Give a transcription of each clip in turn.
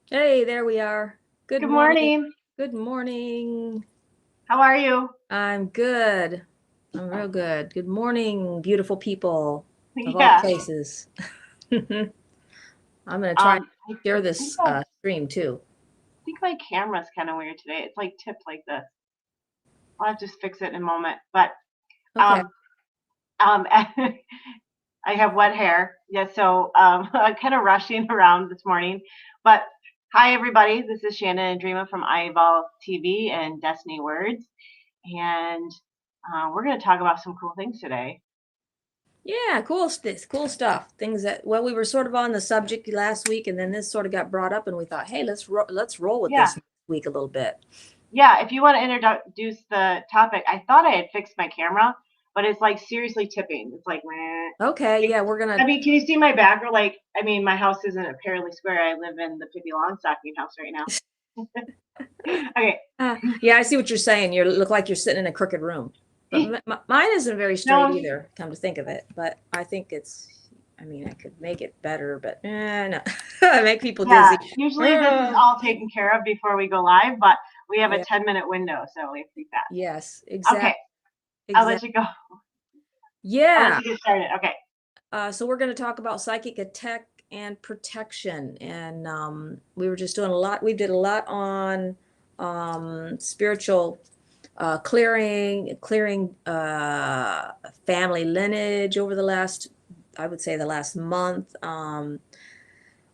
Hey, there we are. Good Good morning. morning. Good morning. How are you? I'm good. I'm real good. Good morning, beautiful people of all Yeah. places. I'm gonna try and I share think this I stream too. think my camera's kind of weird today. It's like tipped like this. I'll have to just fix it in a moment. But Okay. um I have wet hair. Yeah, so I'm kind of rushing around this morning. But hi everybody. This is Shannon and Dreama from iEvolve TV and Destiny Words, and we're going to talk about some cool things today. Yeah, cool stuff. Things that well, we were sort of on the subject last week, and then this sort of got brought up, and we thought, hey, let's roll with Yeah. this week a little bit. Yeah, if you want to introduce the topic, I thought I had fixed my camera, but it's like seriously tipping. It's like, meh. Okay, Like, yeah, we're I gonna. mean, can you see my back? Or like, I mean, my house isn't apparently square. I live in the Pippi Longstocking house right now. Okay, Yeah, I see what you're saying. You look like you're sitting in a crooked room. But mine isn't very straight no, either, come to think of it. But I think I mean, I could make it better, but no. I make people yeah. dizzy. Usually this is Uh, all taken care of before we go live, but we have a yeah, 10-minute window, so we have to be fast. yes, exactly. Okay, I'll let Exactly. you go. I'll let Yeah. you get started. Okay. So we're going to talk about psychic attack and protection. And we were just doing a lot. We did a lot on spiritual clearing family lineage over the last, I would say, the last month.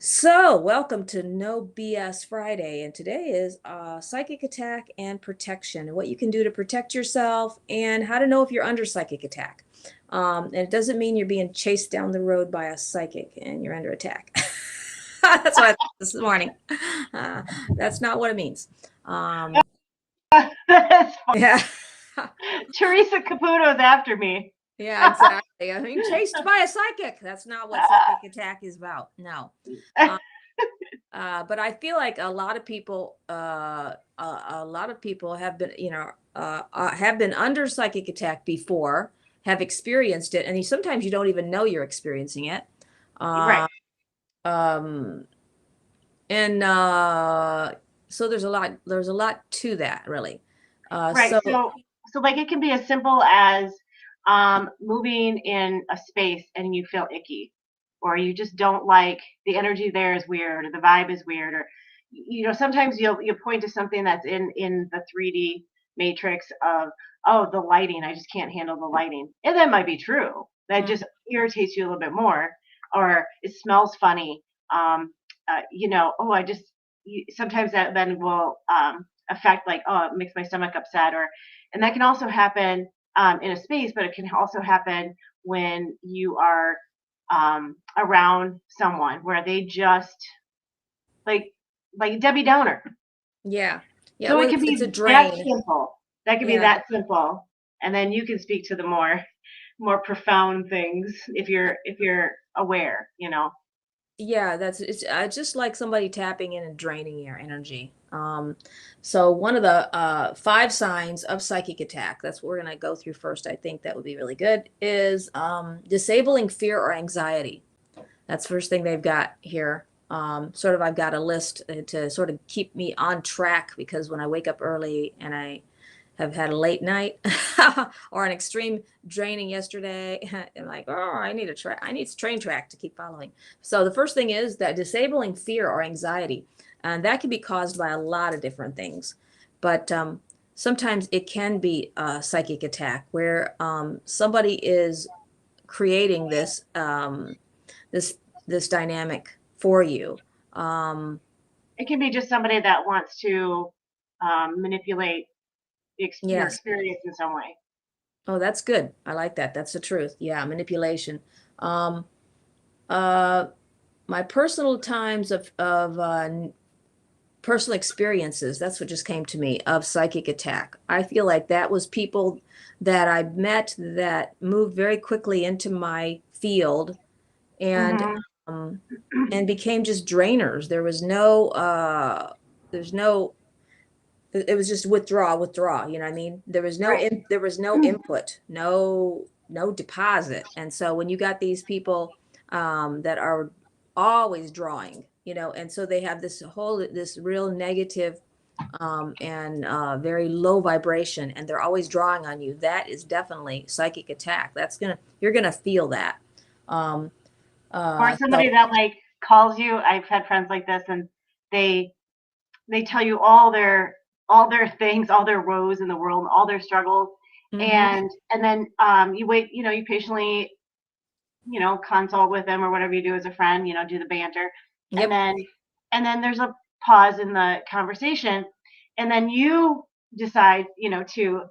So, welcome to No BS Friday, and today is psychic attack and protection, and what you can do to protect yourself, and how to know if you're under psychic attack. And it doesn't mean you're being chased down the road by a psychic and you're under attack. That's what I thought this morning. Uh, that's not what it means. Um, That's fine. yeah. Teresa Caputo's after me. Yeah, exactly. I mean, chased by a psychic. That's not what psychic attack is about. No. But I feel like a lot of people have been, have been under psychic attack before, have experienced it, and sometimes you don't even know you're experiencing it. Right. Uh, um, and so there's a lot to that, really. Right. So So like it can be as simple as moving in a space and you feel icky, or you just don't like the energy there is weird, or the vibe is weird, or sometimes you'll point to something that's in the 3D matrix of, oh, the lighting, I just can't handle the lighting, and that might be true. That mm, just irritates you a little bit more, or it smells funny. Oh, sometimes that then will affect, like, oh, it makes my stomach upset, or and that can also happen in a space, but it can also happen when you are around someone where they just like Debbie Downer. yeah, yeah. So it Well, can it's a be that drain. simple. That can be Yeah, that simple, and then you can speak to the more profound things if you're aware. yeah, that's it's just like somebody tapping in and draining your energy. So one of the five signs of psychic attack, that's what we're going to go through first. I think that would be really good, is disabling fear or anxiety. That's the first thing they've got here. Sort of, I've got a list to sort of keep me on track, because when I wake up early and I have had a late night or an extreme draining yesterday, I'm like, oh, I need a train track to keep following. So the first thing is that disabling fear or anxiety, and that can be caused by a lot of different things, but sometimes it can be a psychic attack where somebody is creating this this dynamic for you. Um, It can be just somebody that wants to manipulate your yes. experience in some way. Oh, that's good. I like that. That's the truth. Yeah, manipulation. Um, uh, my personal times of personal experiences, that's what just came to me, of psychic attack. I feel like that was people that I met that moved very quickly into my field, and Hmm. um, and became just drainers. There's no it was just withdraw, you know what I mean? Right. There was no input, no deposit. And so when you got these people that are always drawing, and so they have this real negative, and very low vibration, and they're always drawing on you. That is definitely psychic attack. You're gonna feel that. Um, Or somebody so that like calls you. I've had friends like this, and they they tell you all their things, all their woes in the world, all their struggles, mhm. and then you wait, you patiently, consult with them or whatever you do as a friend, do the banter, and Yep. then there's a pause in the conversation, and then you decide, to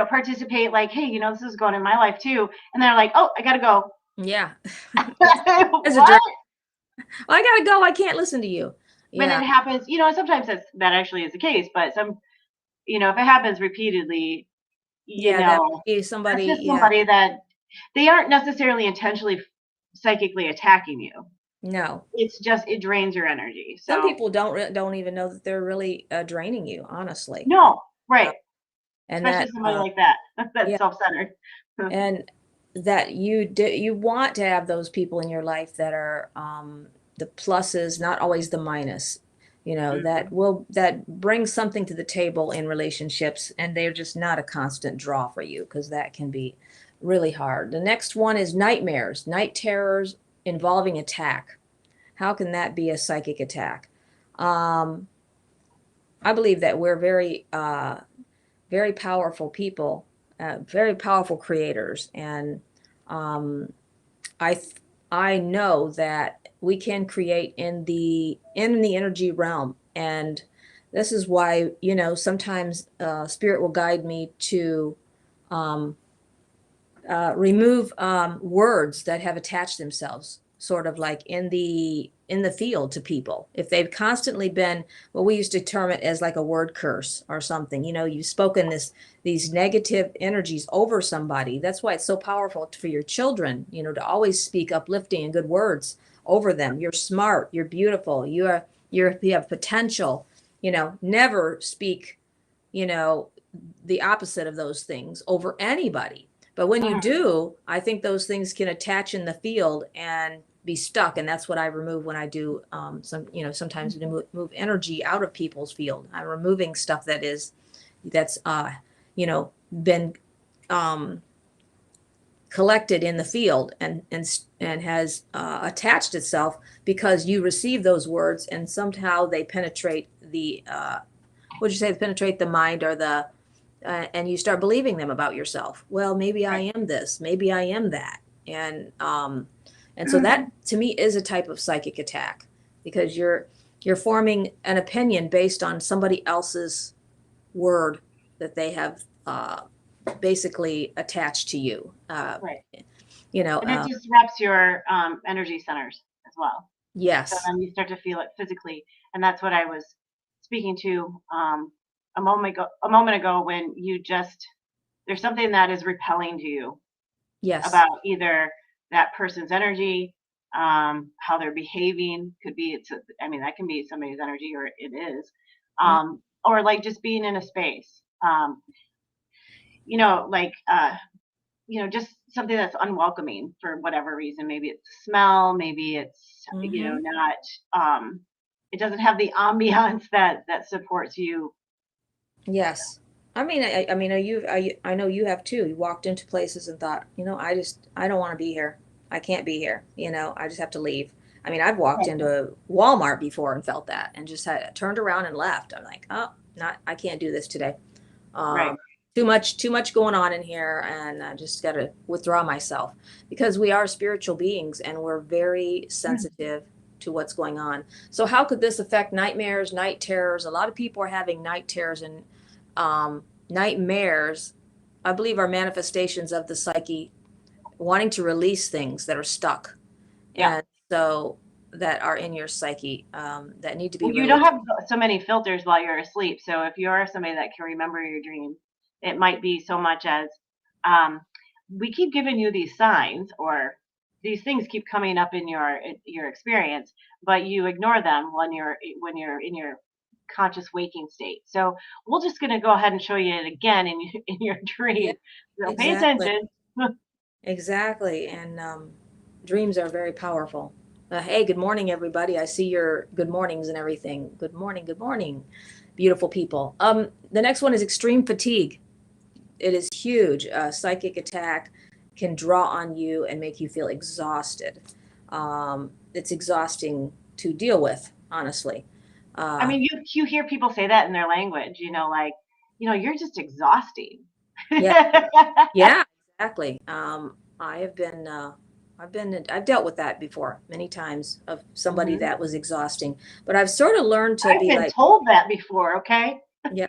participate, like, hey, this is going in my life too, and they're like, oh, I gotta go. Yeah. As a jerk. What? I gotta go. I can't listen to you. When Yeah. it happens, sometimes that actually is the case, but if it happens repeatedly, Yeah, that would be that's somebody. just Yeah. somebody that they aren't necessarily intentionally psychically attacking you. No. It's just it drains your energy. Some So people don't even know that they're really draining you, honestly. no, Uh, right. and Especially that somebody like that. That's yeah, self-centered. and that you want to have those people in your life that are, the pluses, not always the minus. Mhm. That bring something to the table in relationships, and they're just not a constant draw for you, because that can be really hard. The next one is nightmares, night terrors involving attack. How can that be a psychic attack? Um, I believe that we're very powerful people, very powerful creators, and um, I th- I know that we can create in the energy realm, and this is why sometimes spirit will guide me to um, remove words that have attached themselves, sort of like in the field to people. If they've constantly been, what we used to term it as like a word curse or something, you've spoken these negative energies over somebody. That's why it's so powerful for your children, to always speak uplifting and good words over them. You're smart, you're beautiful, you have potential. Never speak, you know, the opposite of those things over anybody. But when you Mhm. do, I think those things can attach in the field and be stuck. And that's what I remove when I do, sometimes to move energy out of people's field. I'm removing stuff that's been um, collected in the field, and has attached itself because you receive those words, and somehow they penetrate would you say, penetrate the mind, or and you start believing them about yourself. Well, maybe I Right. am this, maybe I am that. And so that to me is a type of psychic attack, because you're forming an opinion based on somebody else's word that they have basically attached to you. Right. You know, And it uh, disrupts your energy centers as well. So yes, then you start to feel it physically, and that's what I was speaking to a moment ago when you just there's something that is repelling to you yes. about either that person's energy, how they're behaving. Could be I mean, that can be somebody's energy, or it is, Mm, or like just being in a space. Like just something that's unwelcoming for whatever reason. Maybe it's the smell, maybe it's mhm. not. It doesn't have the ambiance that supports you. Yes. I mean, I know you have too. You walked into places and thought, I don't want to be here. I can't be here. I just have to leave. I mean, I've walked Right. into Walmart before and felt that, and just had turned around and left. I'm like, oh, I can't do this today. Right. Um, too much going on in here, and I just got to withdraw myself, because we are spiritual beings and we're very sensitive to what's going on. So how could this affect nightmares, night terrors? A lot of people are having night terrors, and nightmares, I believe, are manifestations of the psyche wanting to release things that are stuck, Yeah. and so that are in your psyche, that need to be Well, you don't released. have so many filters while you're asleep. So if you're somebody that can remember your dreams, it might be so much as um, we keep giving you these signs, or these things keep coming up in your experience, but you ignore them when you're in your conscious waking state. So we're just going to go ahead and show you it again in your Yeah, dream. So pay exactly. attention. Exactly. And dreams are very powerful. Hey, good morning, everybody. I see your good mornings and everything. Good morning, beautiful people. The next one is extreme fatigue. It is huge. A psychic attack can draw on you and make you feel exhausted. It's exhausting to deal with, honestly. I Uh, mean, you hear people say that in their language, like, you're just exhausting. yeah, yeah, exactly. I have been, I've dealt with that before many times of somebody Mhm. that was exhausting, but I've sort of learned to I've be been like, told that before, okay? yeah,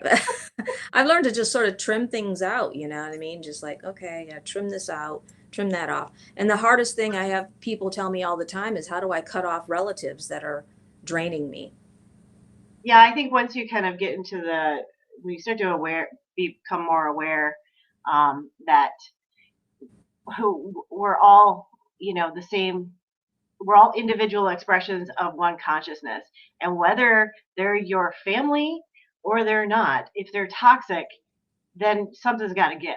I've learned to just sort of trim things out, you know what I mean? Just like, okay, yeah, trim this out, trim that off. And the hardest thing I have people tell me all the time is how do I cut off relatives that are draining me? Yeah, I think once you kind of get into when you start to become more aware, that we're all, the same, we're all individual expressions of one consciousness. And whether they're your family or they're not, if they're toxic, then something's got to give.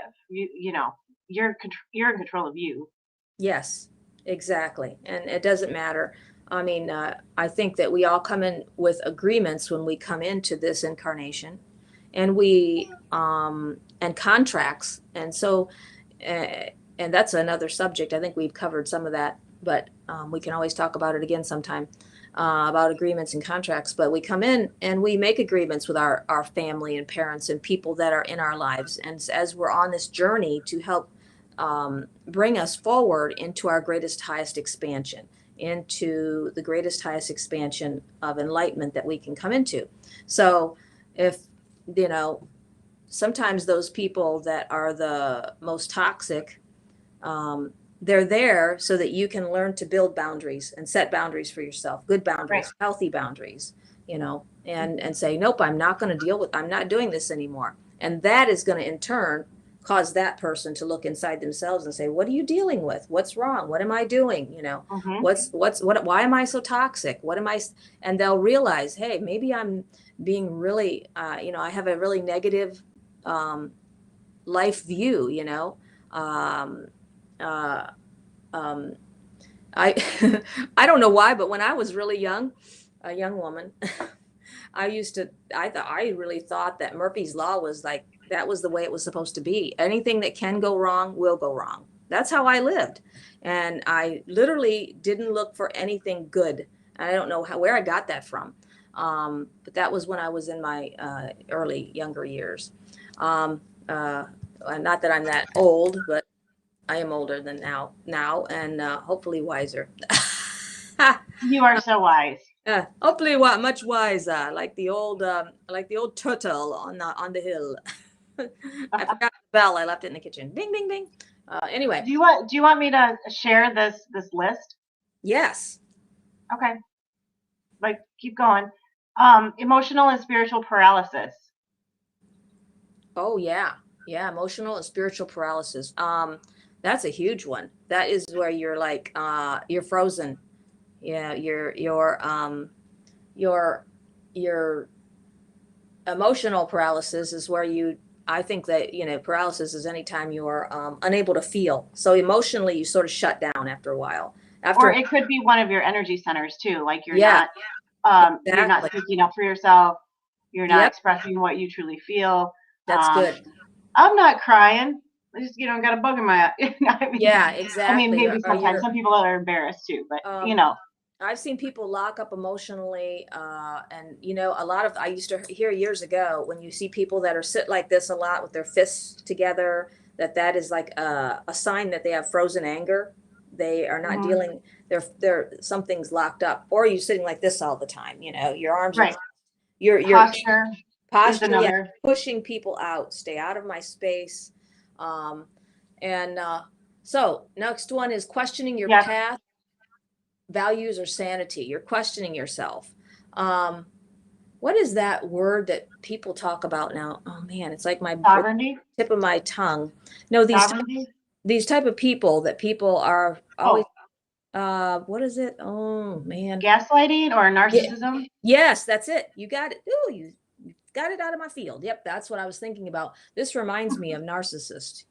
You're in control of you. Yes, exactly. And it doesn't matter. I mean, I think that we all come in with agreements when we come into this incarnation and and contracts. And so, and that's another subject. I think we've covered some of that, but we can always talk about it again sometime about agreements and contracts. But we come in and we make agreements with our family and parents and people that are in our lives. And as we're on this journey to help bring us forward into our greatest, highest expansion, into the greatest, highest expansion of enlightenment that we can come into. So, if you know, sometimes those people that are the most toxic, they're there so that you can learn to build boundaries and set boundaries for yourself, good Right. boundaries, healthy boundaries, and say, nope, I'm not going to deal with, I'm not doing this anymore. And that is going to in turn cause that person to look inside themselves and say, what are you dealing with? What's wrong? What am I doing? Hmm. Why am I so toxic? What am I? And they'll realize, hey, maybe I'm being really, I have a really negative um, life view, um, uh, um, I I don't know why, but when I was really young, a young woman, I really thought that Murphy's Law was like that was the way it was supposed to be. Anything that can go wrong will go wrong. That's how I lived. And I literally didn't look for anything good. And I don't know where I got that from. But that was when I was in my early younger years. Um, uh, Not that I'm that old, but I am older than now, and hopefully wiser. You are so wise. Hopefully, much wiser, like the old turtle on the hill. I forgot the bell. I left it in the kitchen. Bing, bing, bing. Anyway, Do you want me to share this list? yes. Okay, like keep going. Emotional and spiritual paralysis. Oh yeah, yeah. Emotional and spiritual paralysis. That's a huge one. That is where you're like, you're frozen. Yeah, your your emotional paralysis is where I think that paralysis is anytime you're unable to feel, so emotionally you sort of shut down after a while Or after. it could be one of your energy centers too, like Yeah, you're not exactly. speaking up for yourself, you're not Yep, expressing what you truly feel. that's um good. I'm not crying, I just got a bug in my eye. Yeah, I mean exactly. maybe Or sometimes you're some people are embarrassed too, but um I've seen people lock up emotionally, and a lot of I used to hear years ago when you see people that are sit like this a lot with their fists together, that is like a sign that they have frozen anger. They are not mhm, dealing. They're something's locked up, or you're sitting like this all the time. Your arms are right. crossed. Your Posture is posture, yeah, another. pushing people out. Stay out of my space. Um, and so next one is questioning your Yes. path, values, or sanity. You're questioning yourself. Um, what is that word that people talk about now? Oh man, it's like it's Sovereignty. tip of my tongue. No, Sovereignty. these type of people that people are always. Oh, What is it? Oh man. gaslighting or Yeah. narcissism. Yes, that's it. You got it. Ooh, you got it out of my field. Yep, that's what I was thinking about. This reminds me of narcissist.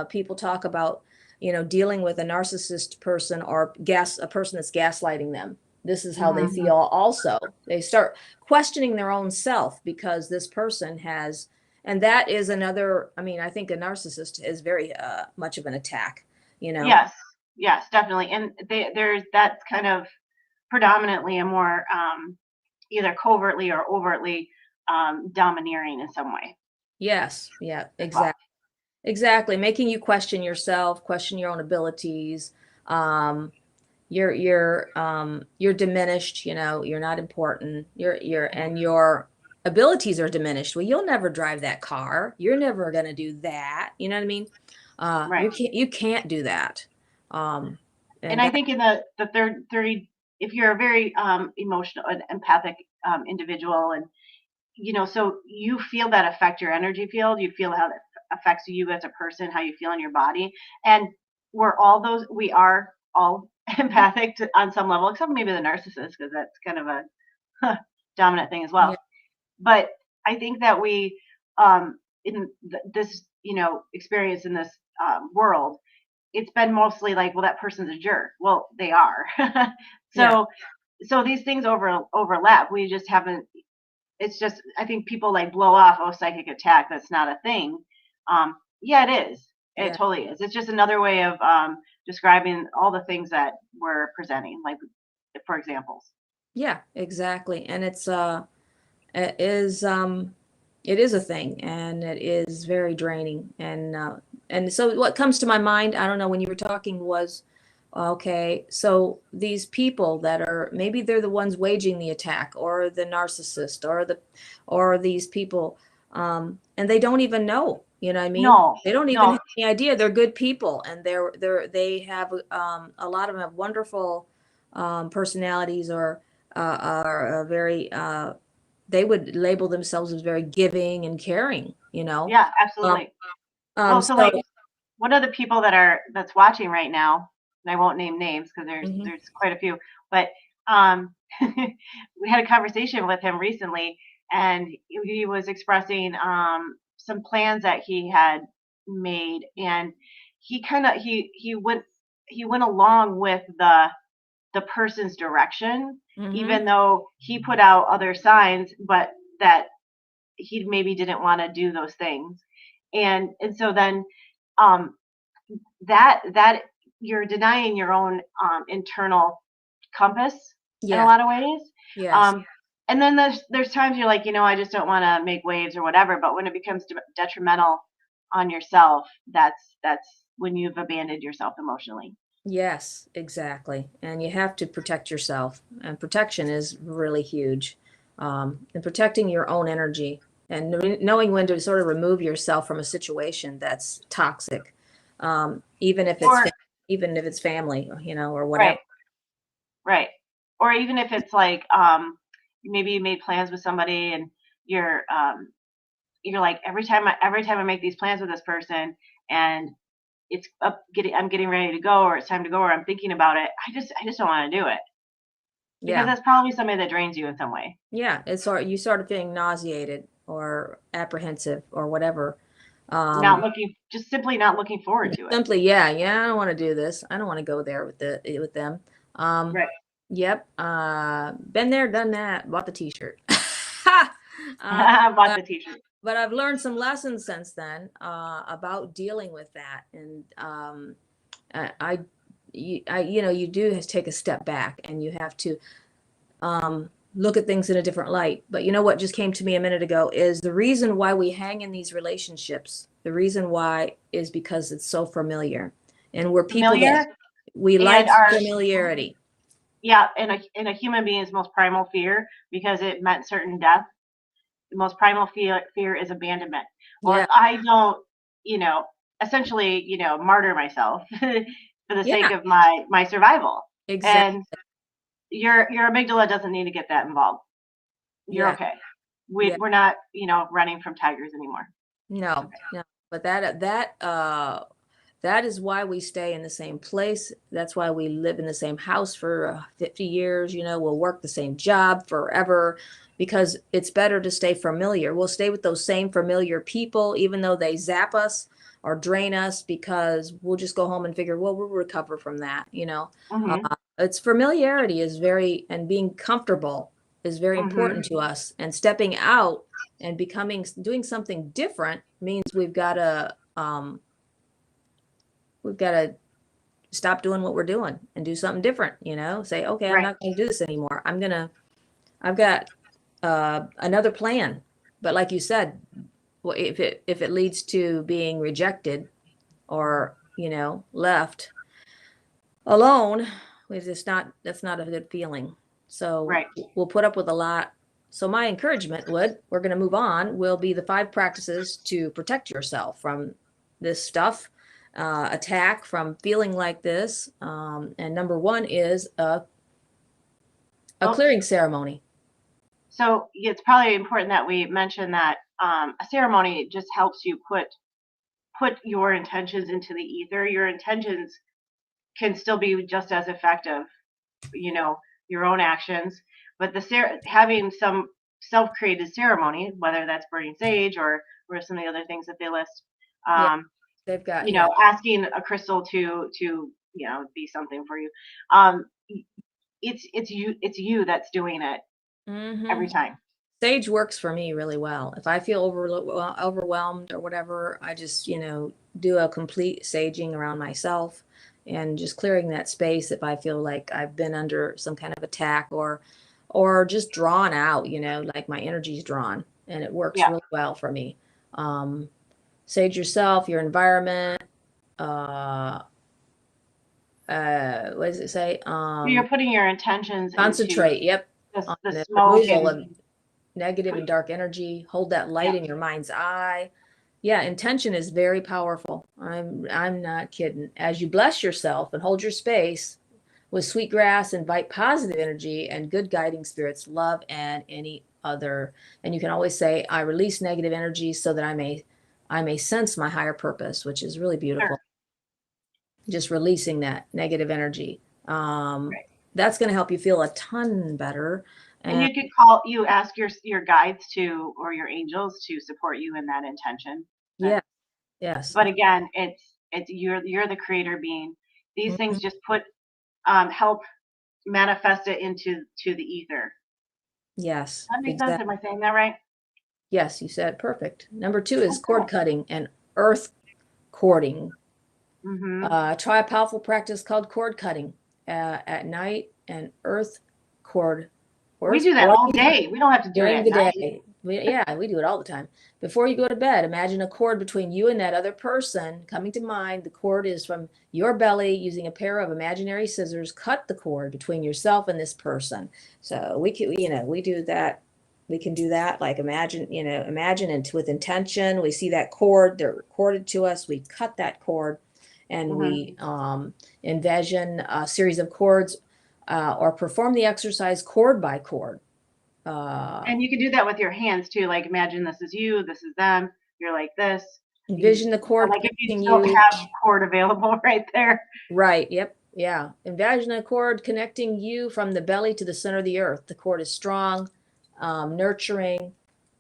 People talk about, dealing with a narcissist person or a person that's gaslighting them. This is how they Mhm. feel also. They start questioning their own self because this person has, and that is another, I mean, I think a narcissist is very much of an attack, you know? Yes, yes, definitely. And there's that's kind of predominantly a more either covertly or overtly domineering in some way Yes, yeah, as well. exactly. Exactly, making you question yourself, question your own abilities. Um, you're diminished, you're not important. And your abilities are diminished. Well, you'll never drive that car. You're never gonna do that. You know what I mean? Right. You can't do that. Um, And and I that, think in the third 30, if you're a very emotional and empathic individual, and so you feel that affect your energy field, you feel how that affects you as a person, how you feel in your body. And we are all empathic on some level, except maybe the narcissist, because that's kind of a dominant thing as yeah, well. But I think that we in this experience in this world, it's been mostly like, well, that person's a jerk. Well, they are. yeah, so these things overlap. We just haven't. It's just, I think people like blow off, oh, psychic attack, that's not a thing. Yeah, it is. It yeah. totally is. It's just another way of describing all the things that we're presenting, like for examples. Yeah, exactly. And it is it is a thing, and it is very draining. And so what comes to my mind, I don't know, when you were talking was, okay, so these people that are, maybe they're the ones waging the attack, or the narcissist, or these people, and they don't even know, you know what I mean? No, They don't even no, have any idea. They're good people, and they have, a lot of them have wonderful personalities, or are very they would label themselves as very giving and caring, yeah, um, absolutely. Well, so so like one of the people that's watching right now, and I won't name names because mhm, there's quite a few, but um, we had a conversation with him recently, and he was expressing some plans that he had made, and he went along with the person's direction, mhm, even though he put out other signs, but that he maybe didn't want to do those things, and so then um, that you're denying your own internal compass in a yes, lot of ways. yes, Um, and then there's times you're like, I just don't want to make waves or whatever. But when it becomes detrimental on yourself, that's when you've abandoned yourself emotionally. yes, exactly. And you have to protect yourself, and protection is really huge. And protecting your own energy, and knowing when to sort of remove yourself from a situation that's toxic, even if Or even if it's family, or whatever. right, right. Or even if it's like maybe you made plans with somebody, and you're um, you're like, every time I make these plans with this person, and I'm getting ready to go, or it's time to go, or I'm thinking about it, I just don't want to do it, because Yeah. that's probably somebody that drains you in some way. Yeah, you sort of feeling nauseated or apprehensive or whatever. Um, Just simply not looking forward to it. Simply, yeah, yeah, I don't want to do this. I don't want to go there with them. Um, Right. yep, been there, done that, bought the t-shirt. Ha! Uh, I bought the t-shirt. but I've learned some lessons since then, about dealing with that, and I, you do have to take a step back, and you have to look at things in a different light. But you know what just came to me a minute ago is the reason why we hang in these relationships. The reason why is because it's so familiar, and we're people that Familiar, we and like our familiarity. yeah, and a human being's most primal fear, because it meant certain death. The most primal fear is abandonment. Well, if Yeah, I don't, you know, essentially, martyr myself for the sake yeah, of my survival, exactly. and your amygdala doesn't need to get that involved. You're Yeah, okay. yeah. We're not, running from tigers anymore. It's No, okay. no. But that That is why we stay in the same place. That's why we live in the same house for 50 years. You know, we'll work the same job forever because it's better to stay familiar. We'll stay with those same familiar people, even though they zap us or drain us, because we'll just go home and figure, well, we'll recover from that. You know, Mm-hmm. it's familiarity is very, and being comfortable is very Mm-hmm. important to us. And stepping out and doing something different means we've got to stop doing what we're doing and do something different, you know, say, okay, I'm Right. not going to do this anymore. I've got another plan. But like you said, well, if it leads to being rejected or, you know, left alone, that's not a good feeling. So Right. we'll put up with a lot. So my encouragement we're going to move on, will be the 5 practices to protect yourself from this stuff, attack, from feeling like this. And number 1 is a Well, clearing ceremony. so it's probably important that we mention that a ceremony just helps you put your intentions into the ether. Your intentions can still be just as effective, you know, your own actions, but having some self-created ceremony, whether that's burning sage or some of the other things that they list, Yeah, um, they've got, you yeah. know, asking a crystal to you know be something for you. Um, it's you that's doing it every Hmm. time. Sage works for me really well. If I feel overwhelmed or whatever, I just, you know, do a complete saging around myself and just clearing that space if I feel like I've been under some kind of attack or just drawn out, you know, like my energy's drawn, and it works Yeah. really well for me. Um, Sage yourself, your environment, uh what does it say? You're putting your intentions into Concentrate, yep, on the the smoke removal and of negative and dark energy. Hold that light yeah. in your mind's eye. Yeah, intention is very powerful. I'm not kidding. As you bless yourself and hold your space with sweet grass, invite positive energy and good guiding spirits, love, and any other. And you can always say, I release negative energy so that I may sense my higher purpose, which is really Sure. beautiful. Just releasing that negative energy. Right. That's going to help you feel a ton better. And And you ask your guides to or your angels to support you in that intention. yeah, yes. But again, it's you're the creator being. These things Mhm. just help manifest it to the ether. Yes, That makes sense. exactly. Am I saying that right? Yes, you said perfect. Number 2 is Oh, cord cool. cutting and earth cording. Hmm. Try a powerful practice called cord cutting at night, and We earth do that all cording day. We don't have to do it during at the night. day. Yeah, we do it all the time. Before you go to bed, imagine a cord between you and that other person coming to mind. The cord is from your belly. Using a pair of imaginary scissors, cut the cord between yourself and this person. So we can, you know, we do that. We can do that. Like imagine, you know, imagine and with intention. We see that cord. They're corded to us. We cut that cord, and Hmm. we envision a series of cords, or perform the exercise cord by cord. Uh, And you can do that with your hands too. Like imagine this is you, this is them. You're like this. Envision the So cord like if you connecting don't you. have cord available right there. Right. Yep. Yeah. Envision a cord connecting you from the belly to the center of the earth. The cord is strong, nurturing.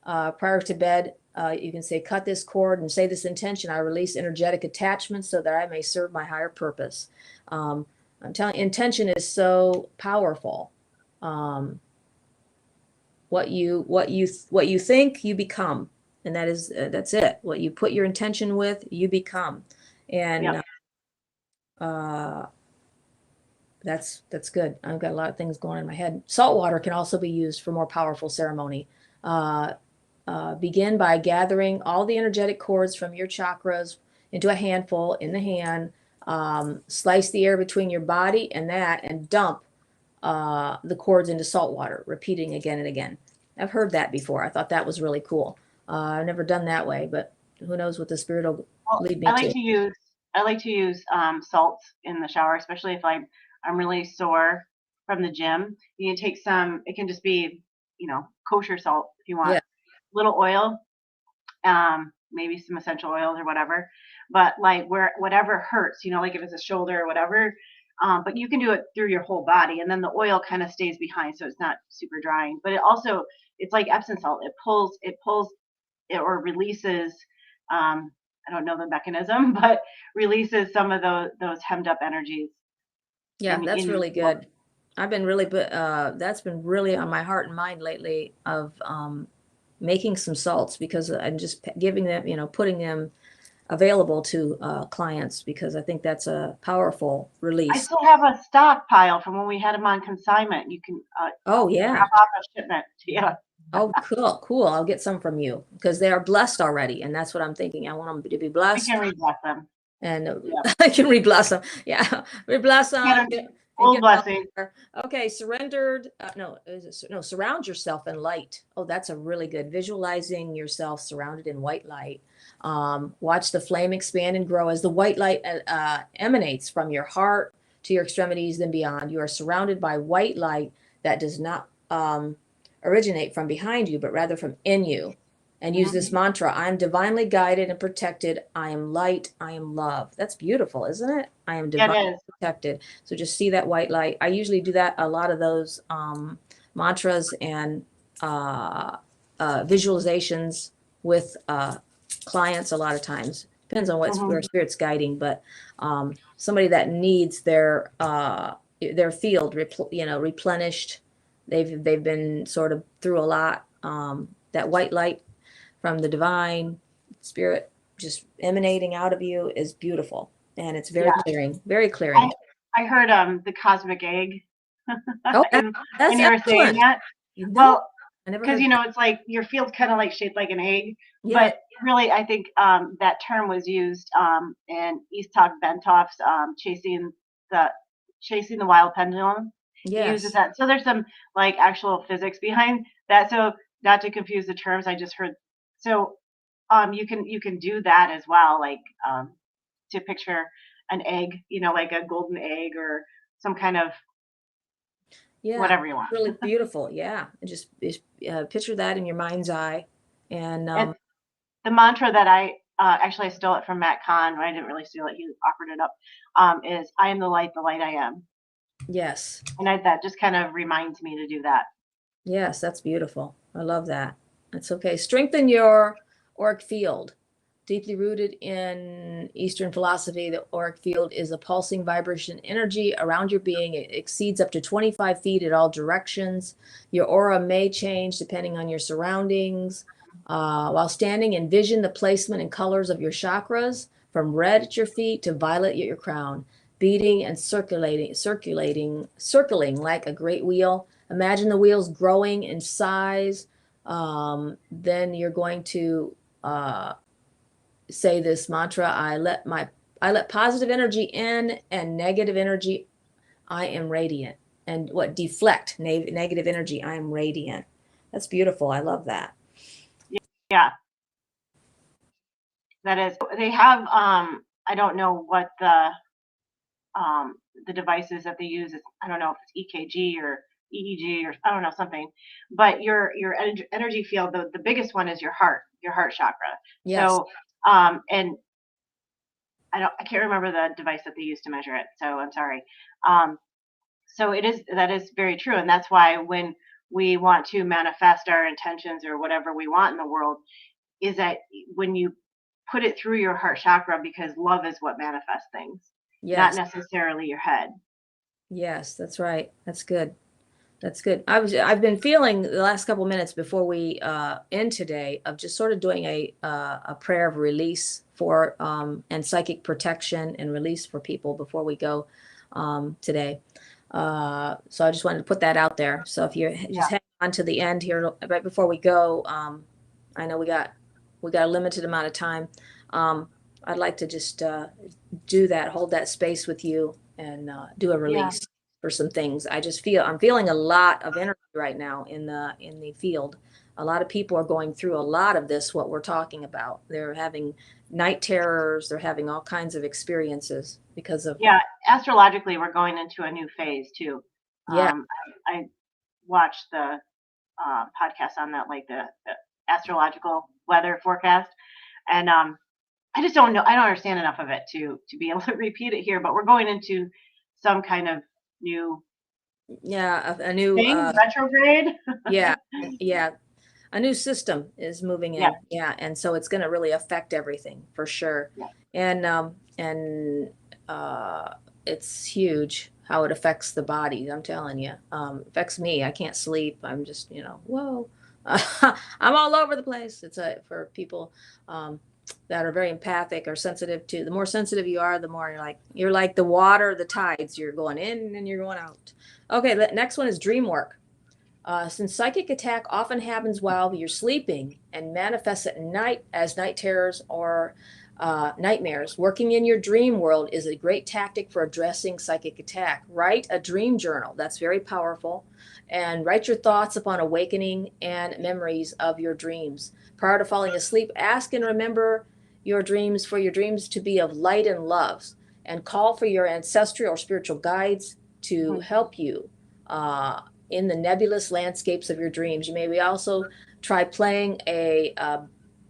Prior to bed, you can say, cut this cord and say this intention. I release energetic attachments so that I may serve my higher purpose. Um, I'm telling intention is so powerful. Um, what you think, you become, and that's it. What you put your intention with, you become. And Yep. uh, that's good. I've got a lot of things going on in my head. Salt water can also be used for more powerful ceremony. Uh, Begin by gathering all the energetic cords from your chakras into a handful in the hand. Slice the air between your body and that, and dump the cords into salt water, repeating again and again. I've heard that before. I thought that was really cool. I've never done that way, but who knows what the spirit will Well, lead me I like to. to use salt in the shower, especially if I'm really sore from the gym. You can take some. It can just be kosher salt if you want. Yeah. Little oil, maybe some essential oils or whatever. But like where whatever hurts, like if it's a shoulder or whatever, but you can do it through your whole body, and then the oil kind of stays behind, so it's not super drying. But it's like Epsom salt. It pulls it or releases. I don't know the mechanism, but releases some of those hemmed up energies Yeah, in that's your really field. good. I've been really, that's been really on my heart and mind lately of making some salts because I'm just giving them, putting them available to clients because I think that's a powerful I release. still have a stockpile from when we had them on consignment. You can Oh, drop yeah. off a shipment. Yeah, Oh, cool, cool. I'll get some from you because they are blessed already, and that's what I'm thinking. I want them to be we can blessed, rebless them. and Yeah, I can rebless them. Yeah, rebless get them them and full get them out blessing. there. Okay, surrendered. No, no, surround yourself in light. Oh, that's a really good. Visualizing yourself surrounded in white light. Watch the flame expand and grow as the white light emanates from your heart to your extremities and beyond. You are surrounded by white light that does not originate from behind you, but rather from in you. And use Mhm. this mantra: I am divinely guided and protected. I am light. I am love. That's beautiful, isn't it? I am Yeah, divinely it is. protected. So just see that white light. I usually do that, a lot of those mantras and uh, visualizations with clients a lot of times. Depends on where Mhm. spirit's guiding, but somebody that needs their field replenished. They've been sort of through a lot. That white light from the divine spirit just emanating out of you is beautiful, and it's very Yeah, clearing, very I clearing. I heard the cosmic egg Oh, and that's when you were saying excellent. that. You know, Well, I never because heard that. it's like your field's kind of like shaped like an egg, Yes, but really, I think that term was used in Easthog Bentoff's the chasing the wild pendulum. He uses yes, that. So there's some like actual physics behind that. So not to confuse the terms, I just heard. So you can do that as well, like to picture an egg, like a golden egg or some kind of yeah, whatever you want. really beautiful. Yeah, and just picture that in your mind's eye, and And the mantra that I stole it from Matt Kahn. I didn't really steal it. He offered it up. Is I am the light I am, yes, and that just kind of reminds me to do that. yes, that's beautiful. I love that. That's okay. Strengthen your auric field. Deeply rooted in Eastern philosophy, the auric field is a pulsing vibration energy around your being. It exceeds up to 25 feet in all directions. Your aura may change depending on your surroundings. While standing, envision the placement and colors of your chakras from red at your feet to violet at your crown, beating and circling like a great wheel. Imagine the wheels growing in size. Then you're going to say this mantra: I let positive energy in and negative energy, I am radiant. And what deflect negative energy, I am radiant. That's beautiful. I love that. Yeah, that is. They have. I don't know what the devices that they use is. I don't know if it's EKG or EEG or I don't know something, but your energy field. The biggest one is your heart chakra. Yes. So and I can't remember the device that they use to measure it. So I'm sorry. Um, so that is very true, and that's why when we want to manifest our intentions or whatever we want in the world, is that when you put it through your heart chakra, because love is what manifests things, not Yes. necessarily your head. Yes, that's right. That's good. That's good. I've been feeling the last couple minutes before we end today of just sort of doing a prayer of release for and psychic protection and release for people before we go today. So I just wanted to put that out there. So if you just Yeah, hang on to the end here right before we go, I know we got a limited amount of time. Um, I'd like to just do that, hold that space with you, and do a yeah, release for some things. I'm feeling a lot of energy right now in the field. A lot of people are going through a lot of this, what we're talking about. They're having night terrors, they're having all kinds of experiences because of, yeah. Astrologically, we're going into a new phase too. yeah, I watched the podcast on that, like the astrological weather forecast. And I just don't know. I don't understand enough of it to be able to repeat it here. But we're going into some kind of new Yeah, a new thing, retrograde. yeah, yeah, a new system is moving Yeah, in. Yeah, and so it's going to really affect everything for sure. yeah, And it's huge how it affects the body. I'm telling you, affects me. I can't sleep. I'm just, whoa. I'm all over the place. It's for people um, that are very empathic or sensitive to. The more sensitive you are, the more you're like the water, the tides. You're going in and you're going out. Okay, the next one is dream work. Since psychic attack often happens while you're sleeping and manifests at night as night terrors or nightmares, working in your dream world is a great tactic for addressing psychic attack. Write a dream journal. That's very powerful. And write your thoughts upon awakening and memories of your dreams. Prior to falling asleep, ask and remember your dreams for your dreams to be of light and love. And call for your ancestral or spiritual guides to mhm. help you. In the nebulous landscapes of your dreams. You may also try playing a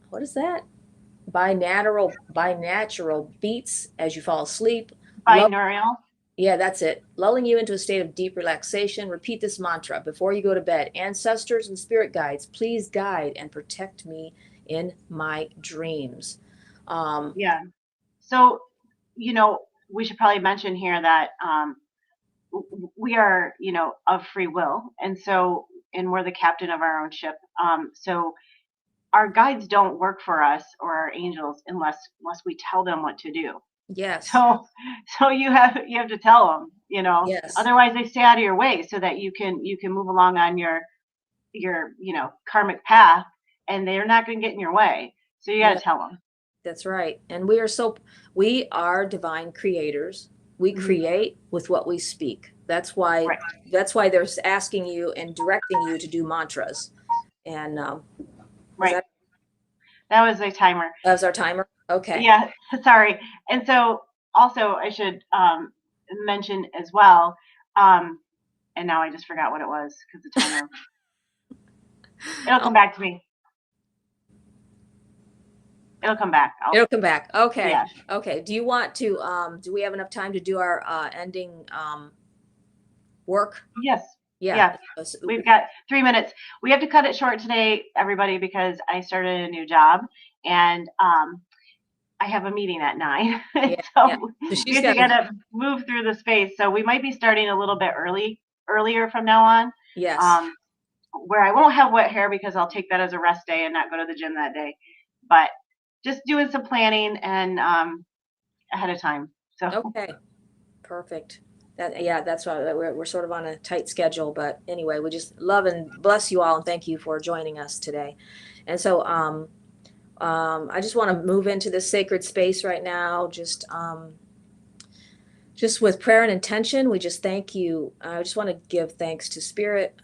what is that? Binatural beats as you fall asleep. Lull, Binaural. yeah, that's it. Lulling you into a state of deep relaxation. Repeat this mantra before you go to bed. Ancestors and spirit guides, please guide and protect me in my dreams. Um, Yeah. So, we should probably mention here that we are, of free will, and we're the captain of our own ship. So our guides don't work for us or our angels unless we tell them what to do. yes, So so you have to tell them, yes, otherwise they stay out of your way so that you can move along on your karmic path, and they're not going to get in your way. So you got yeah. to tell them. That's right. And we are divine creators. We Hmm. create with what we speak. Right. That's why they're asking you and directing you to do mantras. And is Right. That was a timer. that was our timer? Okay. Yeah. Sorry. And so also I should mention as well, um, and now I just forgot what it was because the timer. It'll Oh, come back to me. It'll come back. it'll come back. Okay. Yeah. Okay. Do we have enough time to do our ending work? Yes. Yeah. Yeah. We've got 3 minutes. We have to cut it short today, everybody, because I started a new job, and I have a meeting at 9. Yeah. Yeah. So So we she's have to got kind to, of move through the space. So we might be starting a little bit earlier from now on, yes. um, where I won't have wet hair because I'll take that as a rest day and not go to the gym that day. But just doing some planning and ahead of time. So Okay. Perfect. Yeah, that's why we're sort of on a tight schedule, but anyway, we just love and bless you all and thank you for joining us today. And so, I just want to move into this sacred space right now, just with prayer and intention. We just thank you. I just want to give thanks to Spirit.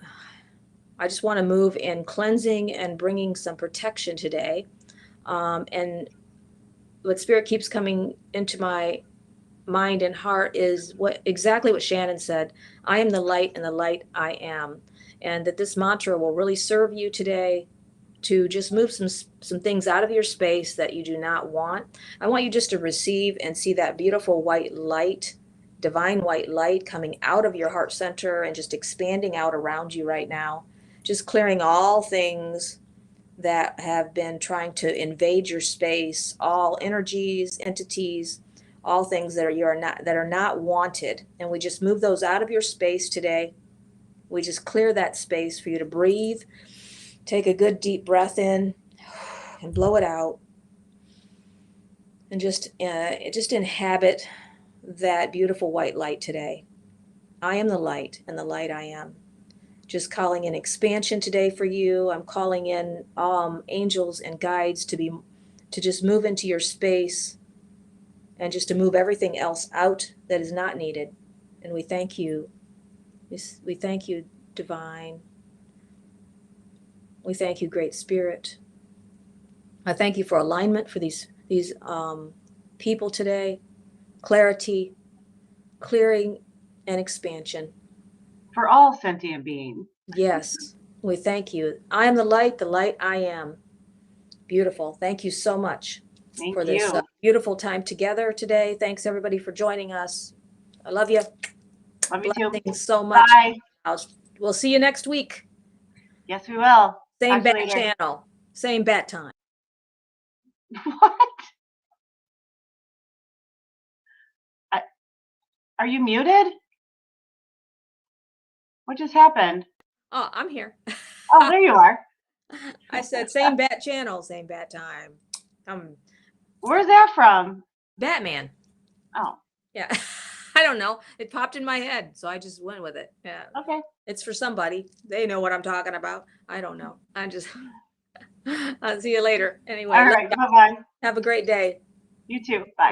I just want to move in cleansing and bringing some protection today. And what Spirit keeps coming into my mind and heart is exactly what Shannon said. I am the light and the light I am. And that this mantra will really serve you today to just move some things out of your space that you do not want. I want you just to receive and see that beautiful white light, divine white light coming out of your heart center and just expanding out around you right now. Just clearing all things that have been trying to invade your space, all energies, entities, all things that are not wanted, and we just move those out of your space today. We just clear that space for you to breathe. Take a good deep breath in and blow it out, and just inhabit that beautiful white light today. I am the light, and the light I am. Just calling in expansion today for you. I'm calling in angels and guides to just move into your space and just to move everything else out that is not needed. And we thank you. We thank you, divine. We thank you, Great Spirit. I thank you for alignment for these people today, clarity, clearing, and expansion. for all sentient beings. Yes, we thank you. I am the light I am. Beautiful. Thank you so much Thank for this you. beautiful time together today. Thanks everybody for joining us. I love you. Love you too. Blessings so much. Bye. We'll see you next week. Yes, we will. Same Talk to you bat later. channel, same bat time. What? Are you muted? What just happened? Oh, I'm here. Oh, there you are. I said same bat channel, same bat time. Where's that from? Batman. Oh, Yeah. I don't know. It popped in my head, so I just went with it. Yeah. okay. It's for somebody. They know what I'm talking about. I don't know. I'll see you later. Anyway, All right. Bye-bye. have a great day. You too. Bye.